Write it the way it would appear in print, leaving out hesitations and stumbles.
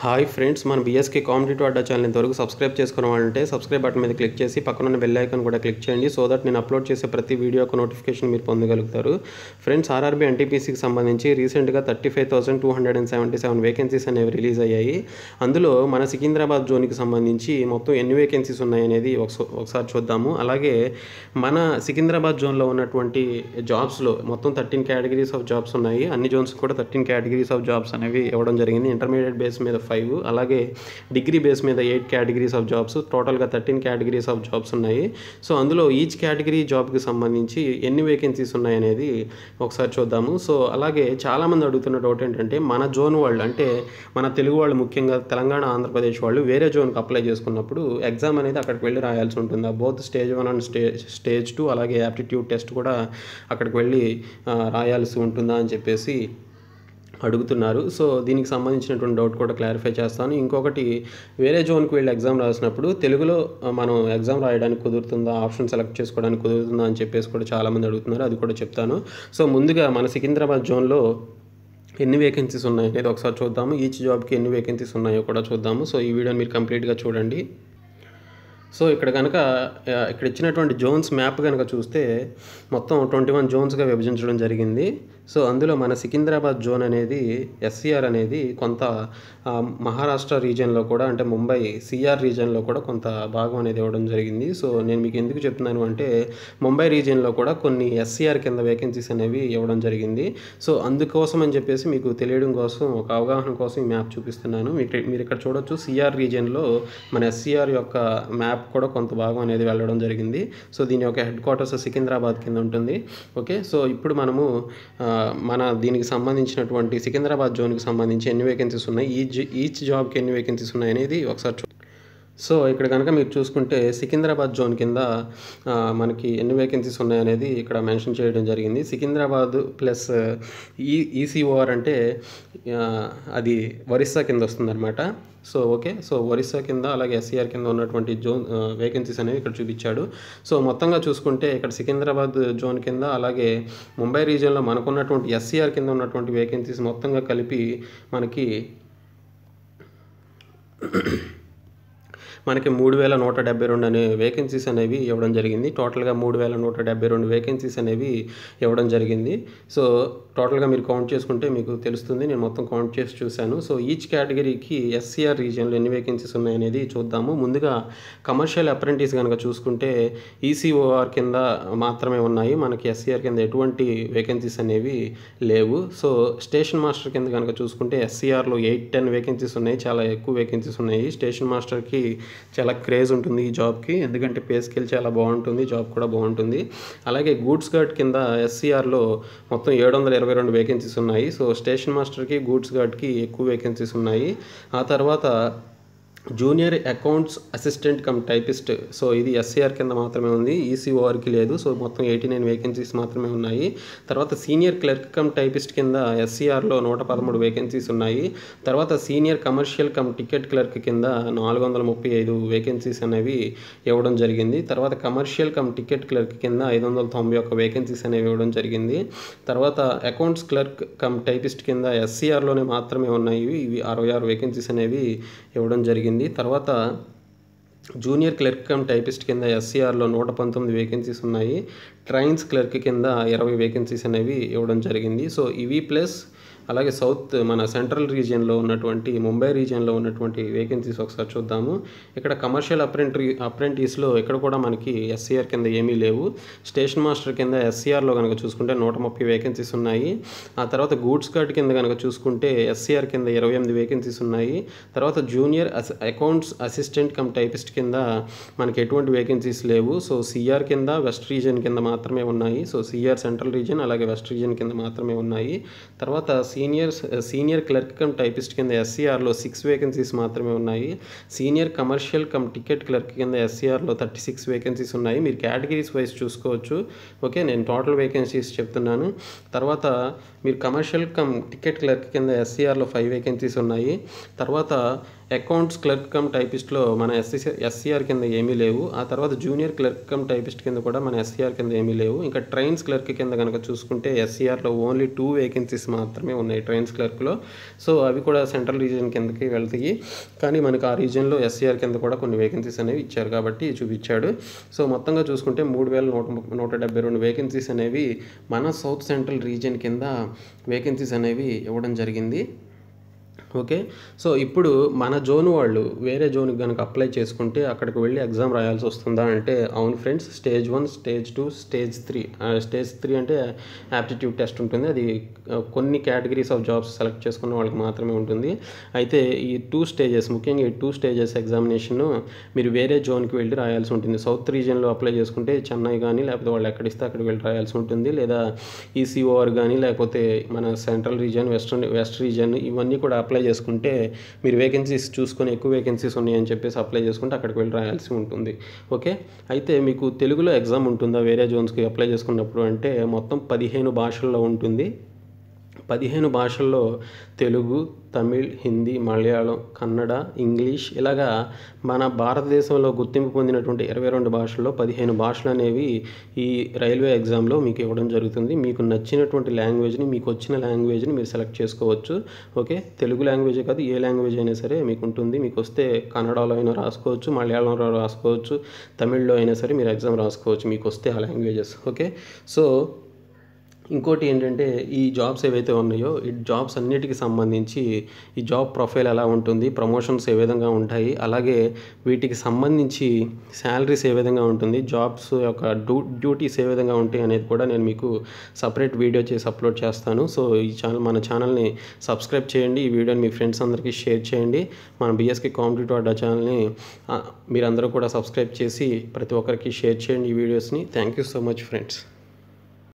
Hi friends, మన BSK competitive అడ్డా channel ఇంతవరకు subscribe చేసుకోవాలంటే సబ్స్క్రైబ్ బటన్ మీద క్లిక్ చేసి పక్కన బెల్ ఐకాన్ కూడా క్లిక్ చేయండి. సో దట్ నేను అప్లోడ్ చేసే ప్రతి వీడియో యొక్క నోటిఫికేషన్ మీరు పొందగలుగుతారు. ఫ్రెండ్స్, ఆర్ఆర్బీ ఎన్టీపీసీకి సంబంధించి రీసెంట్గా 35,277 వేకెన్సీస్ అనేవి రిలీజ్ అయ్యాయి. అందులో మన సికింద్రాబాద్ జోన్కి సంబంధించి మొత్తం ఎన్ని వేకెన్సీస్ ఉన్నాయనేది ఒకసారి చూద్దాము. అలాగే మన సికింద్రాబాద్ జోన్లో ఉన్నటువంటి జాబ్స్లో మొత్తం 13 కేటగిరీస్ ఆఫ్ జాబ్స్ ఉన్నాయి. అన్ని జోన్స్ కూడా 13 కేటగిరీస్ ఆఫ్ జాబ్స్ అనేవి ఇవ్వడం జరిగింది. ఇంటర్మీడియట్ బేస్ మీద 5, అలాగే డిగ్రీ బేస్ మీద 8 కేటగిరీస్ ఆఫ్ జాబ్స్, టోటల్గా 13 కేటగిరీస్ ఆఫ్ జాబ్స్ ఉన్నాయి. సో అందులో ఈచ్ కేటగిరీ జాబ్కి సంబంధించి ఎన్ని వేకెన్సీస్ ఉన్నాయనేది ఒకసారి చూద్దాము. సో అలాగే చాలామంది అడుగుతున్న డౌట్ ఏంటంటే, మన జోన్ వాళ్ళు అంటే మన తెలుగు వాళ్ళు, ముఖ్యంగా తెలంగాణ, ఆంధ్రప్రదేశ్ వాళ్ళు వేరే జోన్కి అప్లై చేసుకున్నప్పుడు ఎగ్జామ్ అనేది అక్కడికి వెళ్ళి రాయాల్సి ఉంటుందా? బోత్ స్టేజ్ 1 అండ్ స్టేజ్ 2 అలాగే యాప్టిట్యూడ్ టెస్ట్ కూడా అక్కడికి వెళ్ళి రాయాల్సి ఉంటుందా అని చెప్పేసి అడుగుతున్నారు. సో దీనికి సంబంధించినటువంటి డౌట్ కూడా క్లారిఫై చేస్తాను. ఇంకొకటి, వేరే జోన్కి వెళ్ళి ఎగ్జామ్ రాసినప్పుడు తెలుగులో మనం ఎగ్జామ్ రాయడానికి కుదురుతుందా, ఆప్షన్ సెలెక్ట్ చేసుకోవడానికి కుదురుతుందా అని చెప్పేసి కూడా చాలామంది అడుగుతున్నారు. అది కూడా చెప్తాను. సో ముందుగా మన సికింద్రాబాద్ జోన్లో ఎన్ని వేకెన్సీస్ ఉన్నాయి అనేది ఒకసారి చూద్దాము. ఈచ్ జాబ్కి ఎన్ని వేకెన్సీస్ ఉన్నాయో కూడా చూద్దాము. సో ఈ వీడియోని మీరు కంప్లీట్గా చూడండి. సో ఇక్కడ కనుక ఇక్కడ ఇచ్చినటువంటి జోన్స్ మ్యాప్ కనుక చూస్తే మొత్తం 21 జోన్స్గా విభజించడం జరిగింది. సో అందులో మన సికింద్రాబాద్ జోన్ అనేది, ఎస్సీఆర్ అనేది కొంత మహారాష్ట్ర రీజియన్లో కూడా, అంటే ముంబై సిఆర్ రీజియన్లో కూడా కొంత భాగం అనేది ఇవ్వడం జరిగింది. సో నేను మీకు ఎందుకు చెప్తున్నాను అంటే, ముంబై రీజియన్లో కూడా కొన్ని ఎస్సీఆర్ కింద వేకెన్సీస్ అనేవి ఇవ్వడం జరిగింది. సో అందుకోసం అని చెప్పేసి మీకు తెలియడం కోసం, ఒక అవగాహన కోసం ఈ మ్యాప్ చూపిస్తున్నాను. మీరు ఇక్కడ చూడొచ్చు, సిఆర్ రీజియన్లో మన ఎస్సీఆర్ యొక్క మ్యాప్ కూడా కొంత భాగం అనేది వెళ్ళడం జరిగింది. సో దీని యొక్క హెడ్ క్వార్టర్స్ సికింద్రాబాద్ కింద ఉంటుంది. ఓకే, సో ఇప్పుడు మనము మన దీనికి సంబంధించినటువంటి సికింద్రాబాద్ జోన్కి సంబంధించి ఎన్ని వేకెన్సీస్ ఉన్నాయి, ఈచ్ జాబ్కి ఎన్ని వేకెన్సీస్ ఉన్నాయి అనేది ఒకసారి సో ఇక్కడ కనుక మీరు చూసుకుంటే సికింద్రాబాద్ జోన్ కింద మనకి ఎన్ని వేకెన్సీస్ ఉన్నాయనేది ఇక్కడ మెన్షన్ చేయడం జరిగింది. సికింద్రాబాద్ ప్లస్ ఈసీఓఆర్ అంటే అది ఒరిస్సా కింద వస్తుందన్నమాట. సో ఓకే, సో ఒరిస్సా కింద అలాగే ఎస్సీఆర్ కింద ఉన్నటువంటి జోన్ వేకెన్సీస్ అనేవి ఇక్కడ చూపించాడు. సో మొత్తంగా చూసుకుంటే ఇక్కడ సికింద్రాబాద్ జోన్ కింద అలాగే ముంబై రీజియన్లో మనకున్నటువంటి ఎస్సీఆర్ కింద ఉన్నటువంటి వేకెన్సీస్ మొత్తంగా కలిపి మనకి 3,172 అనే వేకెన్సీస్ అనేవి ఇవ్వడం జరిగింది. టోటల్గా 3,172 వేకెన్సీస్ అనేవి ఇవ్వడం జరిగింది. సో టోటల్గా మీరు కౌంట్ చేసుకుంటే మీకు తెలుస్తుంది. నేను మొత్తం కౌంట్ చేసి చూశాను. సో ఈచ్ కేటగిరీకి ఎస్సీఆర్ రీజియన్లో ఎన్ని వేకెన్సీస్ ఉన్నాయనేది చూద్దాము. ముందుగా కమర్షియల్ అప్రెంటిస్ కనుక చూసుకుంటే ఈసీఓఆర్ కింద మాత్రమే ఉన్నాయి. మనకి ఎస్సీఆర్ కింద ఎటువంటి వేకెన్సీస్ అనేవి లేవు. సో స్టేషన్ మాస్టర్ కింద కనుక చూసుకుంటే ఎస్సీఆర్లో 8-10 వేకెన్సీస్ ఉన్నాయి. చాలా ఎక్కువ వేకెన్సీస్ ఉన్నాయి. స్టేషన్ మాస్టర్కి చాలా క్రేజ్ ఉంటుంది ఈ జాబ్కి, ఎందుకంటే పే స్కేల్ చాలా బాగుంటుంది, జాబ్ కూడా బాగుంటుంది. అలాగే గూడ్స్ గార్డ్ కింద ఎస్సీఆర్లో మొత్తం 722 వేకెన్సీస్ ఉన్నాయి. సో స్టేషన్ మాస్టర్కి, గూడ్స్ గార్డ్కి ఎక్కువ వేకెన్సీస్ ఉన్నాయి. ఆ తర్వాత junior accounts assistant cum typist, so ఇది ఎస్సీఆర్ కింద మాత్రమే ఉంది, ఈసీఓఆర్కి లేదు. సో మొత్తం 89 వేకెన్సీస్ మాత్రమే ఉన్నాయి. తర్వాత సీనియర్ క్లర్క్ కమ్ టైపిస్ట్ కింద ఎస్సీఆర్లో 113 వేకెన్సీస్ ఉన్నాయి. తర్వాత senior commercial come ticket clerk కింద 435 వేకెన్సీస్ అనేవి ఇవ్వడం జరిగింది. తర్వాత కమర్షియల్ కమ్ టికెట్ క్లర్క్ కింద 591 వేకెన్సీస్ అనేవి ఇవ్వడం జరిగింది. తర్వాత అకౌంట్స్ క్లర్క్ కమ్ టైపిస్ట్ కింద ఎస్సీఆర్లోనే మాత్రమే ఉన్నాయి. ఇవి 66 వేకెన్సీస్ అనేవి ఇవ్వడం జరిగింది. తర్వాత జూనియర్ క్లర్క్ కమ్ టైపిస్ట్ కింద ఎస్సీఆర్లో 119 వేకెన్సీస్ ఉన్నాయి. ట్రైన్స్ క్లర్క్ కింద 20 వేకెన్సీస్ అనేవి ఇవ్వడం జరిగింది. సో ఇవి ప్లస్ అలాగే సౌత్ మన సెంట్రల్ రీజియన్లో ఉన్నటువంటి, ముంబై రీజియన్లో ఉన్నటువంటి వేకెన్సీస్ ఒకసారి చూద్దాము. ఇక్కడ కమర్షియల్ అప్రెంటిస్లో ఇక్కడ కూడా మనకి ఎస్సీఆర్ కింద ఏమీ లేవు. స్టేషన్ మాస్టర్ కింద ఎస్సీఆర్లో కనుక చూసుకుంటే 130 వేకెన్సీస్ ఉన్నాయి. ఆ తర్వాత గూడ్స్ గార్డ్ కింద కనుక చూసుకుంటే ఎస్సీఆర్ కింద 28 వేకెన్సీస్ ఉన్నాయి. తర్వాత junior accounts assistant cum typist కింద మనకి ఎటువంటి వేకెన్సీస్ లేవు. సో సిఆర్ కింద, వెస్ట్ రీజియన్ కింద మాత్రమే ఉన్నాయి. సో సిఆర్ సెంట్రల్ రీజియన్ అలాగే వెస్ట్ రీజియన్ కింద మాత్రమే ఉన్నాయి. తర్వాత సీనియర్ క్లర్క్ కమ్ టైపిస్ట్ కింద ఎస్సీఆర్లో 6 వేకెన్సీస్ మాత్రమే ఉన్నాయి. Senior commercial come ticket clerk కింద ఎస్సీఆర్లో 36 వేకెన్సీస్ ఉన్నాయి. మీరు కేటగిరీస్ వైజ్ చూసుకోవచ్చు. ఓకే, నేను టోటల్ వేకెన్సీస్ చెప్తున్నాను. తర్వాత మీరు కమర్షియల్ కమ్ టికెట్ క్లర్క్ కింద ఎస్సీఆర్లో 5 వేకెన్సీస్ ఉన్నాయి. తర్వాత అకౌంట్స్ క్లర్క్ కమ్ టైపిస్ట్లో మన ఎస్సీఆర్ కింద ఏమీ లేవు. ఆ తర్వాత జూనియర్ క్లర్క్ కమ్ టైపిస్ట్ కింద కూడా మన ఎస్సీఆర్ కింద ఏమీ లేవు. ఇంకా ట్రైన్స్ క్లర్క్ కింద కనుక చూసుకుంటే ఎస్సీఆర్లో ఓన్లీ 2 వేకెన్సీస్ మాత్రమే ఉన్నాయి ట్రైన్స్ క్లర్క్లో. సో అవి కూడా సెంట్రల్ రీజియన్ కిందకి వెళ్తాయి. కానీ మనకు ఆ రీజియన్లో ఎస్సీఆర్ కింద కూడా కొన్ని వేకెన్సీస్ అనేవి ఇచ్చారు కాబట్టి చూపించాడు. సో మొత్తంగా చూసుకుంటే 3172 వేకెన్సీస్ అనేవి మన సౌత్ సెంట్రల్ రీజియన్ కింద వేకెన్సీస్ అనేవి ఇవ్వడం జరిగింది. ఓకే, సో ఇప్పుడు మన జోన్ వాళ్ళు వేరే జోన్కి కనుక అప్లై చేసుకుంటే అక్కడికి వెళ్ళి ఎగ్జామ్ రాయాల్సి వస్తుందా అంటే అవును friends. Stage 1, stage 2, stage 3. Stage 3 అంటే యాప్టిట్యూడ్ టెస్ట్ ఉంటుంది. అది కొన్ని కేటగిరీస్ ఆఫ్ జాబ్స్ సెలెక్ట్ చేసుకున్న వాళ్ళకి మాత్రమే ఉంటుంది. అయితే ఈ 2 స్టేజెస్, ముఖ్యంగా ఈ 2 స్టేజెస్ ఎగ్జామినేషన్ మీరు వేరే జోన్కి వెళ్ళి రాయాల్సి ఉంటుంది. సౌత్ రీజియన్లో అప్లై చేసుకుంటే చెన్నై కానీ లేకపోతే వాళ్ళు ఎక్కడిస్తే అక్కడికి వెళ్ళి రాయాల్సి ఉంటుంది. లేదా ఈసీఓఆర్ కానీ లేకపోతే మన సెంట్రల్ రీజియన్, వెస్ట్ రీజియన్ ఇవన్నీ కూడా అప్లై చేసుకుంటే మీరు వేకెన్సీస్ చూసుకొని ఎక్కువ వేకెన్సీస్ ఉన్నాయని చెప్పేసి అప్లై చేసుకుంటే అక్కడికి వెళ్ళి రాయాల్సి ఉంటుంది. ఓకే, అయితే మీకు తెలుగులో ఎగ్జామ్ ఉంటుందా వేరే జోన్స్కి అప్లై చేసుకున్నప్పుడు అంటే మొత్తం 15 భాషల్లో ఉంటుంది. 15 భాషల్లో తెలుగు, తమిళ్, హిందీ, మలయాళం, కన్నడ, ఇంగ్లీష్ ఇలాగా మన భారతదేశంలో గుర్తింపు పొందినటువంటి 22 భాషల్లో 15 భాషలు అనేవి ఈ రైల్వే ఎగ్జామ్లో మీకు ఇవ్వడం జరుగుతుంది. మీకు నచ్చినటువంటి లాంగ్వేజ్ని, మీకు వచ్చిన లాంగ్వేజ్ని మీరు సెలెక్ట్ చేసుకోవచ్చు. ఓకే, తెలుగు లాంగ్వేజే కాదు ఏ లాంగ్వేజ్ అయినా సరే మీకు ఉంటుంది. మీకు వస్తే కన్నడలో అయినా రాసుకోవచ్చు, మలయాళంలో రాసుకోవచ్చు, తమిళ్లో అయినా సరే మీరు ఎగ్జామ్ రాసుకోవచ్చు మీకు వస్తే ఆ లాంగ్వేజెస్. ఓకే, సో ఇంకోటి ఏంటంటే ఈ జాబ్స్ ఏవైతే ఉన్నాయో ఈ జాబ్స్ అన్నిటికీ సంబంధించి ఈ జాబ్ ప్రొఫైల్ ఎలా ఉంటుంది, ప్రమోషన్స్ ఏ విధంగా ఉంటాయి, అలాగే వీటికి సంబంధించి శాలరీస్ ఏ విధంగా ఉంటుంది, జాబ్స్ యొక్క డ్యూటీస్ ఏ విధంగా ఉంటాయి అనేది కూడా నేను మీకు సపరేట్ వీడియో చేసి అప్లోడ్ చేస్తాను. సో ఈ మన ఛానల్ని సబ్స్క్రైబ్ చేయండి. ఈ వీడియోని మీ ఫ్రెండ్స్ అందరికీ షేర్ చేయండి. మన బిఎస్కే కాంపిటేటివ్ అడ్డా ఛానల్ని మీరందరూ కూడా సబ్స్క్రైబ్ చేసి ప్రతి ఒక్కరికి షేర్ చేయండి ఈ వీడియోస్ని. Thank you so much friends.